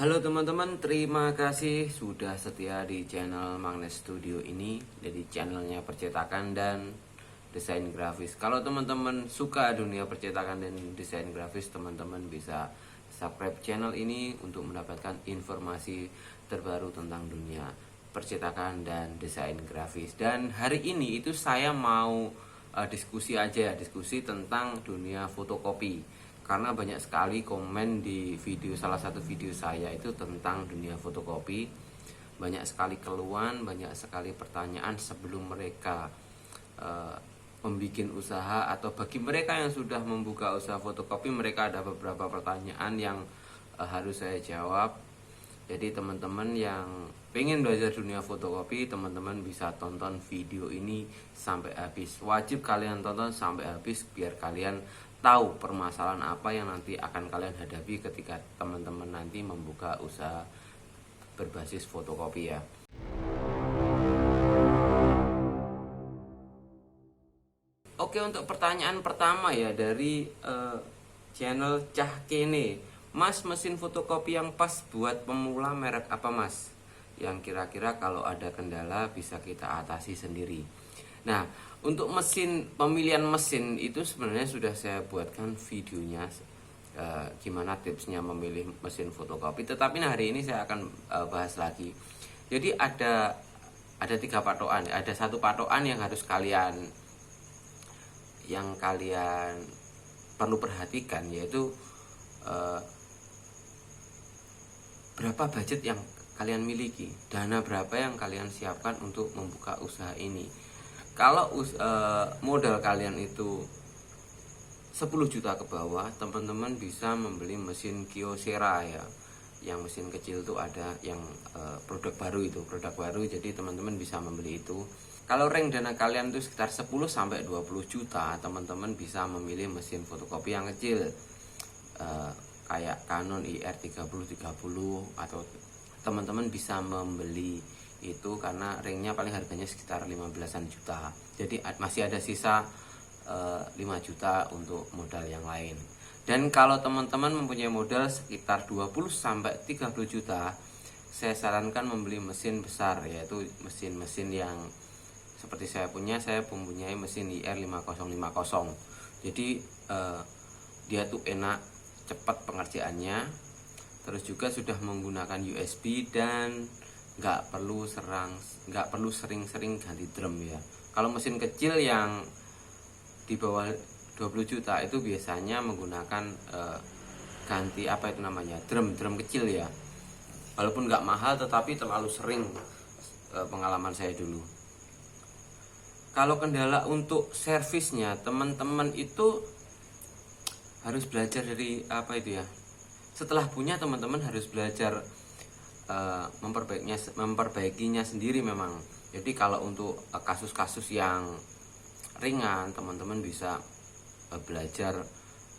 Halo teman-teman, terima kasih sudah setia di channel Magnet Studio ini. Jadi channelnya percetakan dan desain grafis. Kalau teman-teman suka dunia percetakan dan desain grafis, teman-teman bisa subscribe channel ini untuk mendapatkan informasi terbaru tentang dunia percetakan dan desain grafis. Dan hari ini itu saya mau diskusi tentang dunia fotokopi, karena banyak sekali komen di salah satu video saya itu tentang dunia fotokopi. Banyak sekali keluhan, banyak sekali pertanyaan sebelum mereka membuat usaha, atau bagi mereka yang sudah membuka usaha fotokopi, mereka ada beberapa pertanyaan yang harus saya jawab. Jadi teman-teman yang pengen belajar dunia fotokopi, teman-teman bisa tonton video ini sampai habis. Wajib kalian tonton sampai habis biar kalian tahu permasalahan apa yang nanti akan kalian hadapi ketika teman-teman nanti membuka usaha berbasis fotokopi ya. Oke, untuk pertanyaan pertama ya dari channel Cah Kene. Mas, mesin fotokopi yang pas buat pemula merek apa mas? Yang kira-kira kalau ada kendala bisa kita atasi sendiri. Nah, untuk pemilihan mesin itu sebenarnya sudah saya buatkan videonya, gimana tipsnya memilih mesin fotokopi. Tetapi hari ini saya akan bahas lagi. Jadi ada 3 patokan. Ada satu patokan yang harus kalian perlu perhatikan, yaitu berapa budget yang kalian miliki, dana berapa yang kalian siapkan untuk membuka usaha ini. Kalau modal kalian itu 10 juta ke bawah, teman-teman bisa membeli mesin Kyocera ya. Yang mesin kecil itu ada yang produk baru, jadi teman-teman bisa membeli itu. Kalau rank dana kalian itu sekitar 10 sampai 20 juta, teman-teman bisa memilih mesin fotokopi yang kecil. Kayak Canon IR3030, atau teman-teman bisa membeli itu karena ringnya paling harganya sekitar 15-an juta. Jadi masih ada sisa 5 juta untuk modal yang lain. Dan kalau teman-teman mempunyai modal sekitar 20 sampai 30 juta, saya sarankan membeli mesin besar, yaitu mesin-mesin yang seperti saya mempunyai mesin IR5050. Jadi dia tuh enak, cepat pengerjaannya, terus juga sudah menggunakan USB dan nggak perlu sering-sering ganti drum ya. Kalau mesin kecil yang di bawah 20 juta itu biasanya menggunakan ganti drum kecil ya. Walaupun nggak mahal tetapi terlalu sering, pengalaman saya dulu. Kalau kendala untuk servisnya, teman-teman itu harus belajar dari setelah punya, teman-teman harus belajar memperbaikinya sendiri memang. Jadi kalau untuk kasus-kasus yang ringan, teman-teman bisa belajar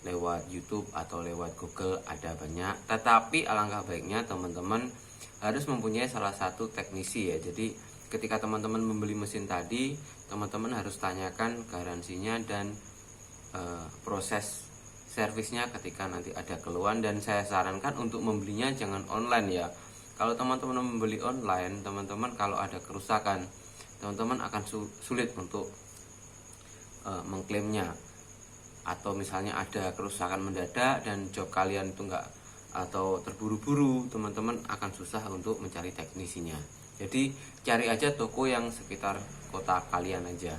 lewat YouTube atau lewat Google, ada banyak. Tetapi alangkah baiknya teman-teman harus mempunyai salah satu teknisi ya. Jadi ketika teman-teman membeli mesin tadi, teman-teman harus tanyakan garansinya dan proses servisnya ketika nanti ada keluhan. Dan saya sarankan untuk membelinya jangan online ya. Kalau teman-teman membeli online, teman-teman kalau ada kerusakan, teman-teman akan sulit untuk mengklaimnya. Atau misalnya ada kerusakan mendadak dan job kalian itu atau terburu-buru, teman-teman akan susah untuk mencari teknisinya. Jadi cari aja toko yang sekitar kota kalian aja.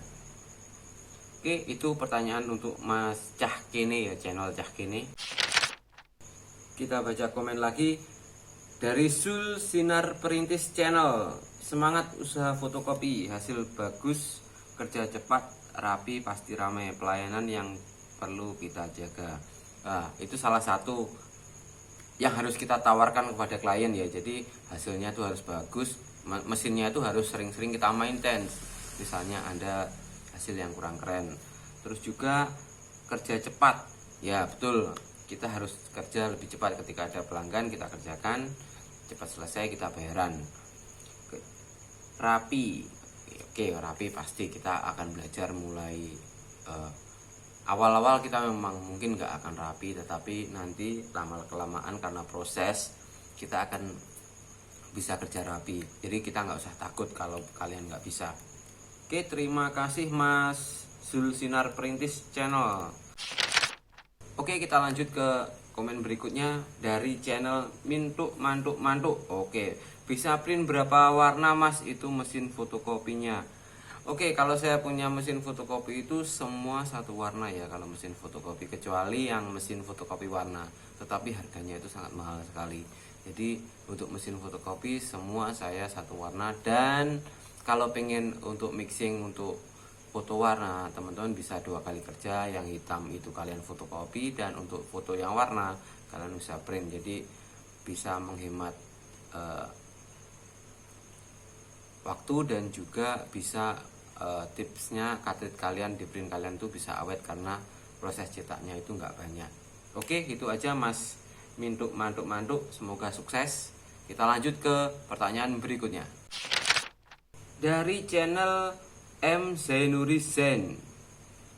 Oke, itu pertanyaan untuk Mas Cah Kene ya, channel Cah Kene. Kita baca komen lagi dari Sul Sinar Perintis Channel. Semangat usaha fotokopi, hasil bagus, kerja cepat, rapi, pasti ramai, pelayanan yang perlu kita jaga. Nah, itu salah satu yang harus kita tawarkan kepada klien ya. Jadi hasilnya itu harus bagus, mesinnya itu harus sering-sering kita maintenance. Misalnya ada hasil yang kurang keren. Terus juga kerja cepat. Ya betul, kita harus kerja lebih cepat. Ketika ada pelanggan kita kerjakan, cepat selesai, kita bayaran. Rapi. Oke, rapi pasti kita akan belajar mulai awal-awal kita memang mungkin nggak akan rapi, tetapi nanti lama kelamaan karena proses kita akan bisa kerja rapi. Jadi kita nggak usah takut kalau kalian nggak bisa. Oke, terima kasih Mas Zulsinar Perintis Channel. Oke, kita lanjut ke komen berikutnya dari channel Mintuk Mantuk Mantuk. Oke, bisa print berapa warna Mas? Itu mesin fotokopinya. Oke, kalau saya punya mesin fotokopi itu semua satu warna ya kalau mesin fotokopi, kecuali yang mesin fotokopi warna. Tetapi harganya itu sangat mahal sekali. Jadi untuk mesin fotokopi semua saya satu warna, dan kalau pengen untuk mixing untuk foto warna, teman-teman bisa 2 kali kerja. Yang hitam itu kalian fotokopi, dan untuk foto yang warna kalian bisa print. Jadi bisa menghemat waktu, dan juga bisa tipsnya cartridge kalian di print kalian tuh bisa awet karena proses cetaknya itu nggak banyak. Oke, itu aja Mas Mintuk Mantuk Mantuk, semoga sukses. Kita lanjut ke pertanyaan berikutnya dari channel M Zainuri Zen.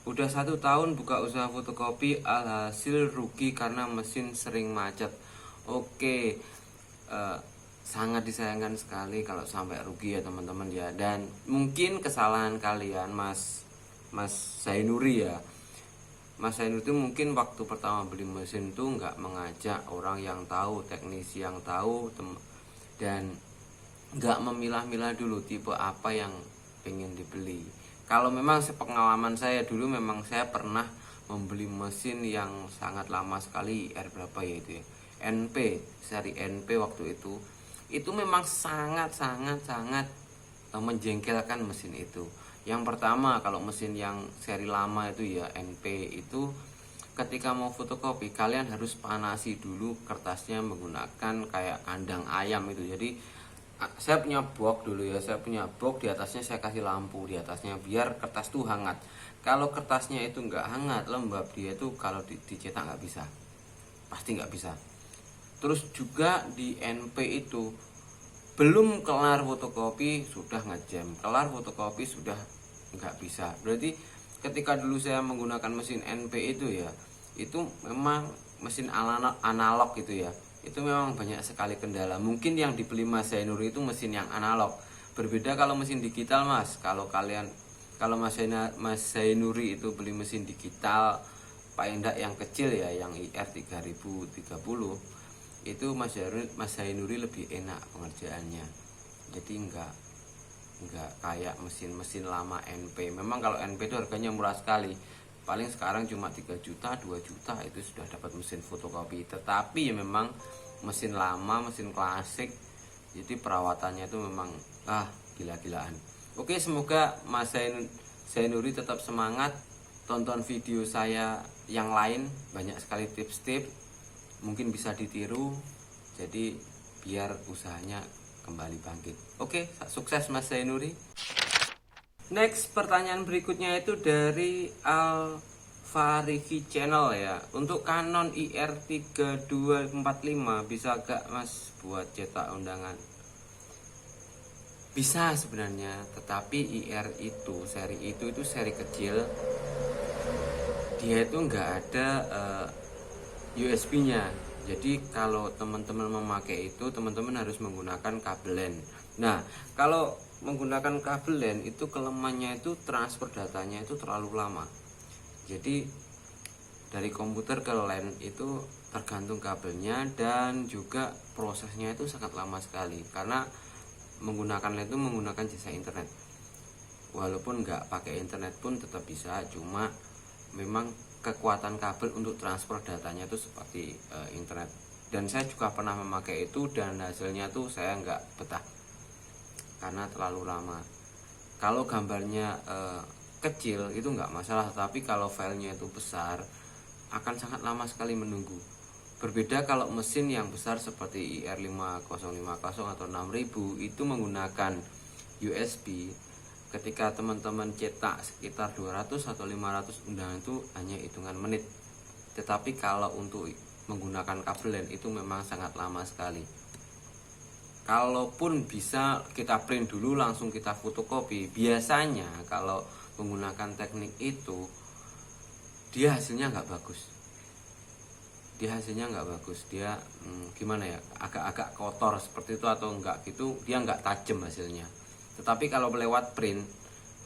Udah 1 tahun buka usaha fotokopi, alhasil rugi karena mesin sering macet. Oke, sangat disayangkan sekali kalau sampai rugi ya teman-teman ya. Dan mungkin kesalahan kalian Mas Zainuri ya. Mas Zainuri itu mungkin waktu pertama beli mesin tuh nggak mengajak orang yang tahu, teknisi yang tahu, dan nggak memilah-milah dulu tipe apa yang pengen dibeli. Kalau memang sepengalaman saya dulu, memang saya pernah membeli mesin yang sangat lama sekali, R berapa ya itu ya, NP, seri NP waktu itu memang sangat menjengkelkan mesin itu. Yang pertama, kalau mesin yang seri lama itu ya NP itu, ketika mau fotokopi kalian harus panasi dulu kertasnya menggunakan kayak kandang ayam itu. Jadi saya punya box dulu ya, saya punya box, di atasnya saya kasih lampu di atasnya biar kertas tuh hangat. Kalau kertasnya itu nggak hangat, lembab, dia itu kalau dicetak nggak bisa, pasti nggak bisa. Terus juga di NP itu belum kelar fotokopi sudah ngejam, kelar fotokopi sudah nggak bisa. Berarti ketika dulu saya menggunakan mesin NP itu ya, itu memang mesin analog gitu ya, itu memang banyak sekali kendala. Mungkin yang dibeli Mas Zainuri itu mesin yang analog, berbeda kalau mesin digital Mas. Kalau Mas Zainuri itu beli mesin digital Pak yang kecil ya, yang IR 3030, itu Mas Zainuri lebih enak pengerjaannya. Jadi enggak kayak mesin-mesin lama NP. Memang kalau NP itu harganya murah sekali, paling sekarang cuma 3 juta 2 juta itu sudah dapat mesin fotokopi. Tetapi ya memang mesin lama, mesin klasik, jadi perawatannya itu memang gila-gilaan. Oke, semoga Mas Zainuri tetap semangat. Tonton video saya yang lain, banyak sekali tips-tips, mungkin bisa ditiru, jadi biar usahanya kembali bangkit. Oke, sukses Mas Zainuri. Next, pertanyaan berikutnya itu dari Alfarifi Channel ya. Untuk Canon IR 3245 bisa gak Mas buat cetak undangan? Bisa sebenarnya, tetapi IR itu seri kecil, dia itu nggak ada USB-nya. Jadi kalau teman-teman memakai itu, teman-teman harus menggunakan kabel LAN. Nah, kalau menggunakan kabel LAN itu kelemahannya itu transfer datanya itu terlalu lama. Jadi dari komputer ke LAN itu tergantung kabelnya, dan juga prosesnya itu sangat lama sekali. Karena menggunakan LAN itu menggunakan jasa internet. Walaupun nggak pakai internet pun tetap bisa, cuma memang kekuatan kabel untuk transfer datanya itu seperti internet. Dan saya juga pernah memakai itu, dan hasilnya tuh saya nggak betah karena terlalu lama. Kalau gambarnya kecil itu nggak masalah, tapi kalau filenya itu besar akan sangat lama sekali menunggu. Berbeda kalau mesin yang besar seperti IR 5050 atau 6000 itu menggunakan USB. Ketika teman-teman cetak sekitar 200 atau 500 undangan itu hanya hitungan menit. Tetapi kalau untuk menggunakan kabel LAN itu memang sangat lama sekali. Kalaupun bisa kita print dulu langsung kita fotokopi, biasanya kalau menggunakan teknik itu dia hasilnya nggak bagus. dia hasilnya nggak bagus, dia gimana ya, agak-agak kotor seperti itu atau enggak gitu, dia nggak tajam hasilnya. Tetapi kalau lewat print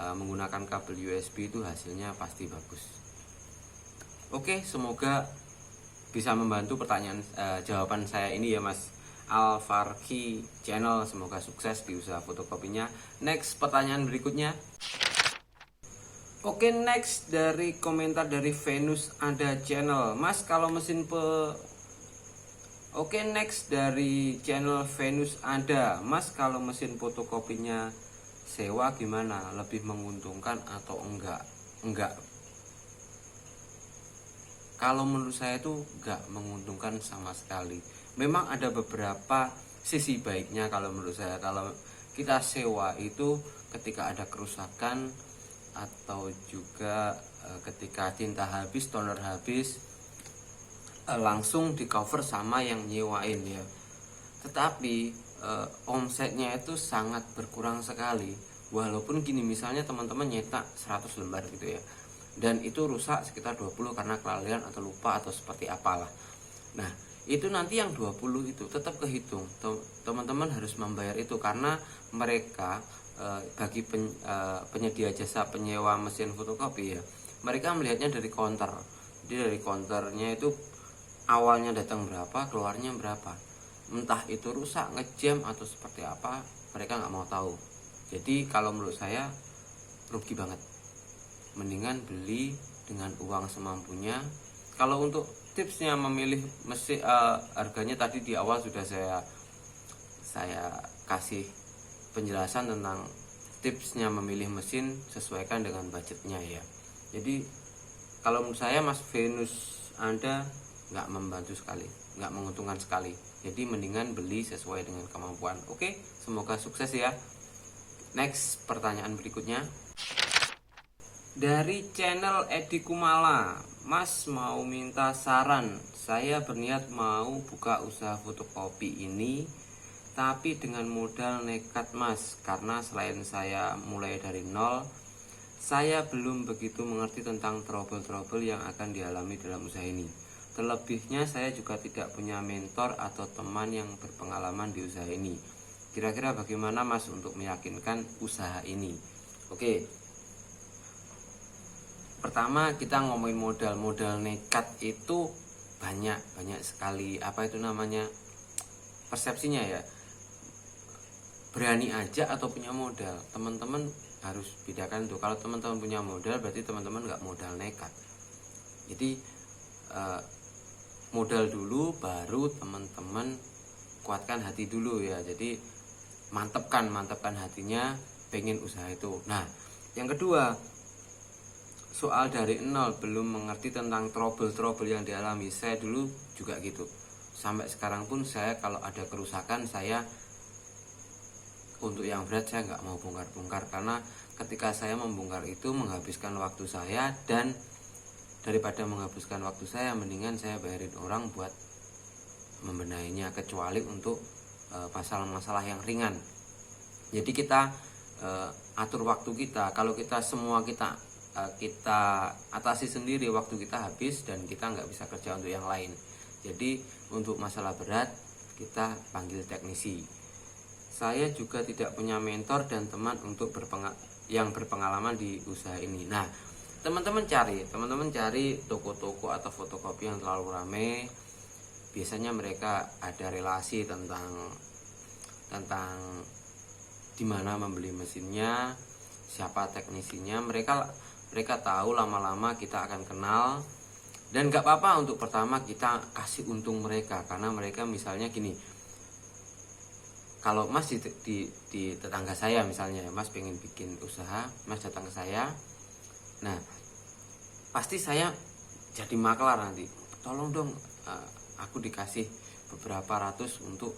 menggunakan kabel USB itu hasilnya pasti bagus. Oke, semoga bisa membantu pertanyaan jawaban saya ini ya Mas Alfarki Channel. Semoga sukses di usaha fotokopinya. Next, pertanyaan berikutnya. Oke, next dari komentar dari Venus Ada Channel. Mas, kalau mesin Oke, next dari channel Venus Ada. Mas, kalau mesin fotokopinya sewa gimana? Lebih menguntungkan atau enggak? Enggak. Kalau menurut saya itu enggak menguntungkan sama sekali. Memang ada beberapa sisi baiknya kalau menurut saya. Kalau kita sewa itu ketika ada kerusakan atau juga ketika tinta habis, toner habis, langsung di cover sama yang nyewain ya. Tetapi omsetnya itu sangat berkurang sekali. Walaupun gini, misalnya teman-teman nyetak 100 lembar gitu ya, dan itu rusak sekitar 20 karena kelalaian atau lupa atau seperti apalah. Nah, itu nanti yang 20 itu tetap kehitung. Teman-teman harus membayar itu karena mereka bagi penyedia jasa penyewa mesin fotokopi ya, mereka melihatnya dari counter. Jadi dari counternya itu awalnya datang berapa, keluarnya berapa. Entah itu rusak, ngejam atau seperti apa, mereka nggak mau tahu. Jadi kalau menurut saya rugi banget. Mendingan beli dengan uang semampunya. Kalau untuk tipsnya memilih mesin, harganya tadi di awal sudah saya kasih penjelasan tentang tipsnya memilih mesin, sesuaikan dengan budgetnya ya. Jadi kalau menurut saya Mas Venus Anda nggak membantu sekali, nggak menguntungkan sekali. Jadi mendingan beli sesuai dengan kemampuan. Oke, semoga sukses ya. Next, pertanyaan berikutnya dari channel Edi Kumala. Mas, mau minta saran. Saya berniat mau buka usaha fotokopi ini, tapi dengan modal nekat Mas, karena selain saya mulai dari nol, saya belum begitu mengerti tentang trouble-trouble yang akan dialami dalam usaha ini. Terlebihnya saya juga tidak punya mentor atau teman yang berpengalaman di usaha ini. Kira-kira bagaimana Mas untuk meyakinkan usaha ini? Oke, pertama kita ngomongin modal nekat itu banyak sekali, apa itu namanya, persepsinya ya. Berani aja atau punya modal, teman-teman harus bedakan tuh. Kalau teman-teman punya modal berarti teman-teman nggak modal nekat. Jadi modal dulu, baru teman-teman kuatkan hati dulu ya. Jadi mantapkan hatinya pengen usaha itu. Nah, yang kedua, soal dari nol belum mengerti tentang trouble yang dialami. Saya dulu juga gitu. Sampai sekarang pun saya kalau ada kerusakan, saya untuk yang berat saya nggak mau bongkar-bongkar, karena ketika saya membongkar itu menghabiskan waktu saya, dan daripada menghabiskan waktu saya mendingan saya bayarin orang buat membenahinya, kecuali untuk masalah-masalah yang ringan. Jadi kita atur waktu kita. Kalau kita semua kita atasi sendiri, waktu kita habis dan kita nggak bisa kerja untuk yang lain. Jadi untuk masalah berat kita panggil teknisi. Saya juga tidak punya mentor dan teman untuk yang berpengalaman di usaha ini. Nah, teman-teman cari toko-toko atau fotokopi yang terlalu ramai. Biasanya mereka ada relasi tentang di mana membeli mesinnya, siapa teknisinya. Mereka tahu, lama-lama kita akan kenal. Dan gak apa-apa untuk pertama kita kasih untung mereka, karena mereka misalnya gini, kalau Mas di tetangga saya misalnya, Mas pengen bikin usaha, Mas datang ke saya. Nah, pasti saya jadi maklar nanti. Tolong dong, aku dikasih beberapa ratus untuk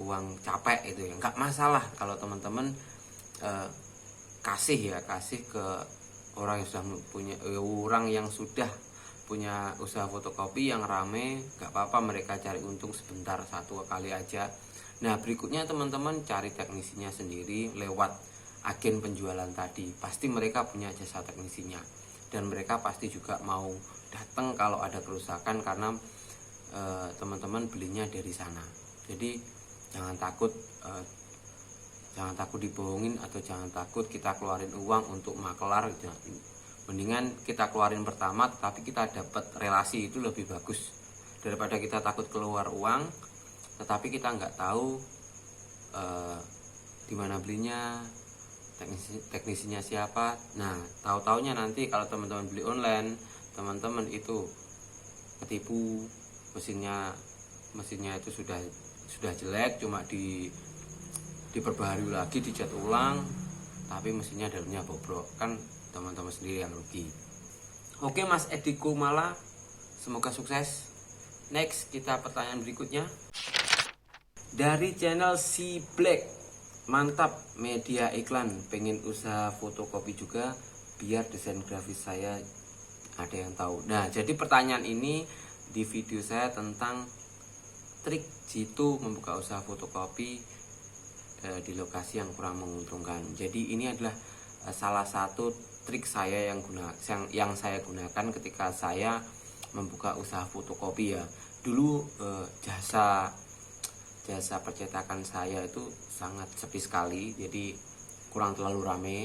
uang capek itu ya. Nggak masalah kalau teman-teman kasih ke orang yang sudah punya usaha fotokopi yang rame. Gak apa-apa, mereka cari untung sebentar, satu kali aja. Nah, berikutnya teman-teman cari teknisinya sendiri lewat agen penjualan tadi. Pasti mereka punya jasa teknisinya. dan mereka pasti juga mau datang kalau ada kerusakan karena teman-teman belinya dari sana. Jadi jangan takut dibohongin atau jangan takut kita keluarin uang untuk makelar. Mendingan kita keluarin pertama tapi kita dapat relasi, itu lebih bagus daripada kita takut keluar uang tetapi kita nggak tahu di mana belinya, teknisinya siapa. Nah, tahu-taunya nanti kalau teman-teman beli online, teman-teman itu ketipu, mesinnya itu sudah jelek, cuma diperbaharui lagi, dicat ulang, tapi mesinnya dalamnya bobrok, kan teman-teman sendiri yang rugi. Oke Mas Edi Kumala, semoga sukses. Next, kita pertanyaan berikutnya dari channel Si Black. Mantap, media iklan, pengen usaha fotokopi juga biar desain grafis saya ada yang tahu. Nah, jadi pertanyaan ini di video saya tentang trik jitu membuka usaha fotokopi di lokasi yang kurang menguntungkan. Jadi ini adalah salah satu trik saya yang saya gunakan ketika saya membuka usaha fotokopi ya. Dulu jasa percetakan saya itu sangat sepi sekali, jadi kurang terlalu rame.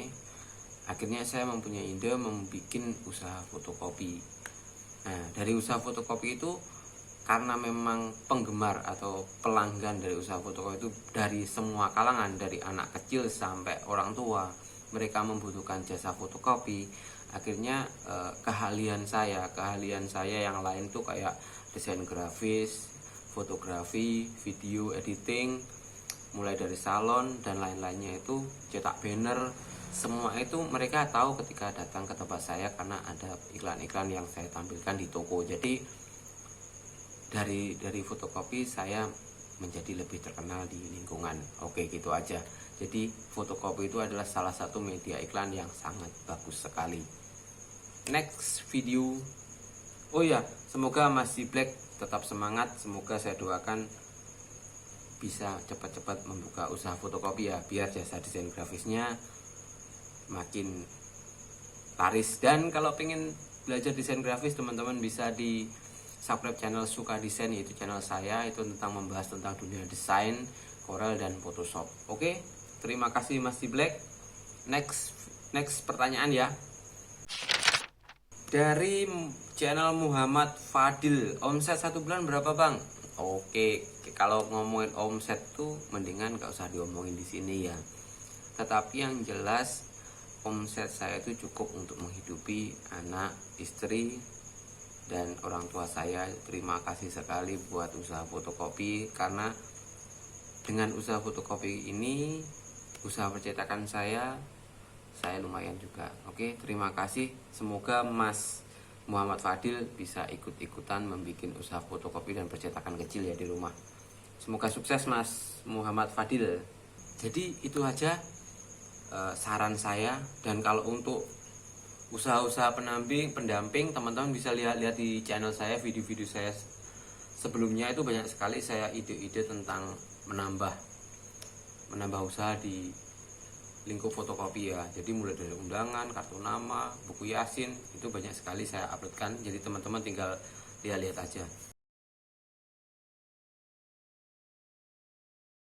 Akhirnya saya mempunyai ide membuat usaha fotokopi. Nah, dari usaha fotokopi itu karena memang penggemar atau pelanggan dari usaha fotokopi itu dari semua kalangan, dari anak kecil sampai orang tua, mereka membutuhkan jasa fotokopi. Akhirnya keahlian saya yang lain tuh kayak desain grafis, fotografi, video editing, mulai dari salon dan lain-lainnya, itu cetak banner, semua itu mereka tahu ketika datang ke tempat saya karena ada iklan-iklan yang saya tampilkan di toko. Jadi dari fotokopi saya menjadi lebih terkenal di lingkungan. Oke, gitu aja. Jadi fotokopi itu adalah salah satu media iklan yang sangat bagus sekali. Next video. Oh ya, semoga Mas Si Black tetap semangat. Semoga saya doakan bisa cepat-cepat membuka usaha fotokopi ya, biar jasa desain grafisnya makin laris. Dan kalau pengen belajar desain grafis, teman-teman bisa di subscribe channel Suka Desain, yaitu channel saya, itu tentang membahas tentang dunia desain, Corel dan Photoshop. Oke, terima kasih Mas Si Black. Next pertanyaan ya. Dari channel Muhammad Fadil, omset 1 bulan berapa Bang? Oke, kalau ngomongin omset tuh mendingan gak usah diomongin di sini ya. Tetapi yang jelas omset saya itu cukup untuk menghidupi anak, istri, dan orang tua saya. Terima kasih sekali buat usaha fotokopi, karena dengan usaha fotokopi ini, usaha percetakan saya lumayan juga. Oke, terima kasih. Semoga Mas Muhammad Fadil bisa ikut-ikutan membuat usaha fotokopi dan percetakan kecil ya di rumah. Semoga sukses Mas Muhammad Fadil. Jadi itu aja saran saya. Dan kalau untuk usaha-usaha pendamping, teman-teman bisa lihat di channel saya, video-video saya sebelumnya itu banyak sekali saya ide-ide tentang menambah usaha di lingkup fotokopi ya. Jadi mulai dari undangan, kartu nama, buku yasin, itu banyak sekali saya uploadkan. Jadi teman-teman tinggal lihat aja.